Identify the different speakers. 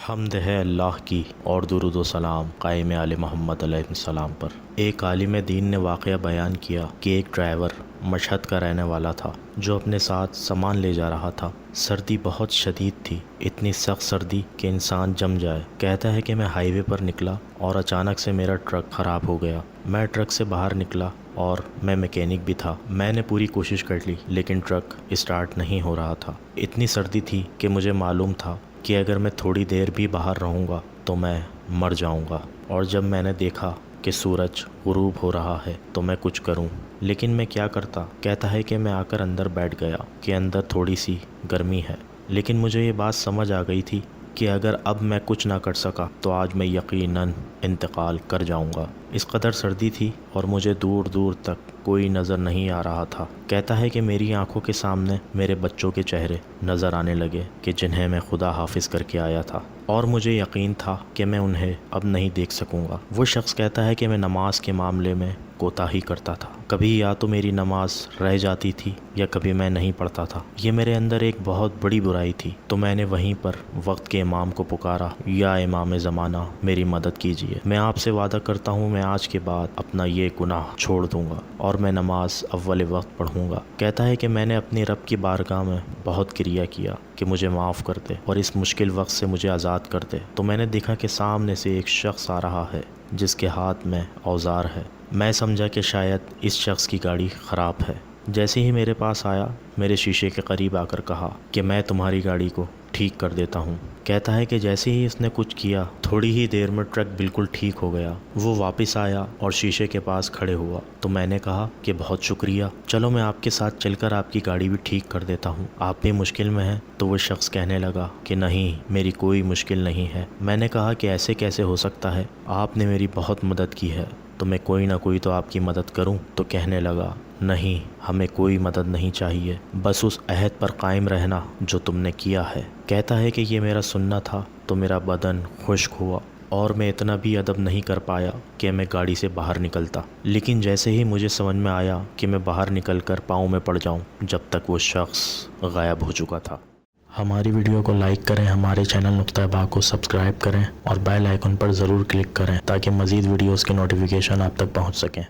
Speaker 1: حمد ہے اللہ کی اور درود و سلام قائم آل محمد علیہ السلام پر۔ ایک عالم دین نے واقعہ بیان کیا کہ ایک ڈرائیور مشہد کا رہنے والا تھا جو اپنے ساتھ سامان لے جا رہا تھا۔ سردی بہت شدید تھی، اتنی سخت سردی کہ انسان جم جائے۔ کہتا ہے کہ میں ہائی وے پر نکلا اور اچانک سے میرا ٹرک خراب ہو گیا۔ میں ٹرک سے باہر نکلا اور میں میکینک بھی تھا۔ میں نے پوری کوشش کر لی لیکن ٹرک اسٹارٹ نہیں ہو رہا تھا۔ اتنی سردی تھی کہ مجھے معلوم تھا کہ اگر میں تھوڑی دیر بھی باہر رہوں گا تو میں مر جاؤں گا، اور جب میں نے دیکھا کہ سورج غروب ہو رہا ہے تو میں کچھ کروں، لیکن میں کیا کرتا۔ کہتا ہے کہ میں آ کر اندر بیٹھ گیا کہ اندر تھوڑی سی گرمی ہے، لیکن مجھے یہ بات سمجھ آ گئی تھی کہ اگر اب میں کچھ نہ کر سکا تو آج میں یقیناً انتقال کر جاؤں گا۔ اس قدر سردی تھی اور مجھے دور دور تک کوئی نظر نہیں آ رہا تھا۔ کہتا ہے کہ میری آنکھوں کے سامنے میرے بچوں کے چہرے نظر آنے لگے کہ جنہیں میں خدا حافظ کر کے آیا تھا، اور مجھے یقین تھا کہ میں انہیں اب نہیں دیکھ سکوں گا۔ وہ شخص کہتا ہے کہ میں نماز کے معاملے میں کوتاہی کرتا تھا، کبھی یا تو میری نماز رہ جاتی تھی یا کبھی میں نہیں پڑھتا تھا۔ یہ میرے اندر ایک بہت بڑی برائی تھی، تو میں نے وہیں پر وقت کے امام کو پکارا، یا امام زمانہ میری مدد کیجیے۔ میں آپ سے وعدہ کرتا ہوں میں آج کے بعد اپنا یہ گناہ چھوڑ دوں گا اور میں نماز اول وقت پڑھوں گا۔ کہتا ہے کہ میں نے اپنی رب کی بارگاہ میں بہت کریا کیا کہ مجھے معاف کر دے اور اس مشکل وقت سے مجھے آزاد کر دے۔ تو میں نے دیکھا کہ سامنے سے ایک شخص آ رہا ہے جس کے ہاتھ میں اوزار ہے۔ میں سمجھا کہ شاید اس شخص کی گاڑی خراب ہے۔ جیسے ہی میرے پاس آیا، میرے شیشے کے قریب آ کر کہا کہ میں تمہاری گاڑی کو ٹھیک کر دیتا ہوں۔ کہتا ہے کہ جیسے ہی اس نے کچھ کیا، تھوڑی ہی دیر میں ٹرک بالکل ٹھیک ہو گیا۔ وہ واپس آیا اور شیشے کے پاس کھڑے ہوا، تو میں نے کہا کہ بہت شکریہ، چلو میں آپ کے ساتھ چل کر آپ کی گاڑی بھی ٹھیک کر دیتا ہوں، آپ بھی مشکل میں ہیں۔ تو وہ شخص کہنے لگا کہ نہیں، میری کوئی مشکل نہیں ہے۔ میں نے کہا کہ ایسے کیسے ہو سکتا ہے، آپ نے میری بہت مدد کی ہے، تو میں کوئی نہ کوئی تو آپ کی مدد کروں۔ تو کہنے لگا نہیں، ہمیں کوئی مدد نہیں چاہیے، بس اس عہد پر قائم رہنا جو تم نے کیا ہے۔ کہتا ہے کہ یہ میرا سننا تھا تو میرا بدن خشک ہوا اور میں اتنا بھی ادب نہیں کر پایا کہ میں گاڑی سے باہر نکلتا، لیکن جیسے ہی مجھے سمجھ میں آیا کہ میں باہر نکل کر پاؤں میں پڑ جاؤں، جب تک وہ شخص غائب ہو چکا تھا۔ ہماری ویڈیو کو لائک کریں، ہمارے چینل نقطہ با کو سبسکرائب کریں اور بیل آئیکن پر ضرور کلک کریں تاکہ مزید ویڈیوز کے نوٹیفیکیشن آپ تک پہنچ سکیں۔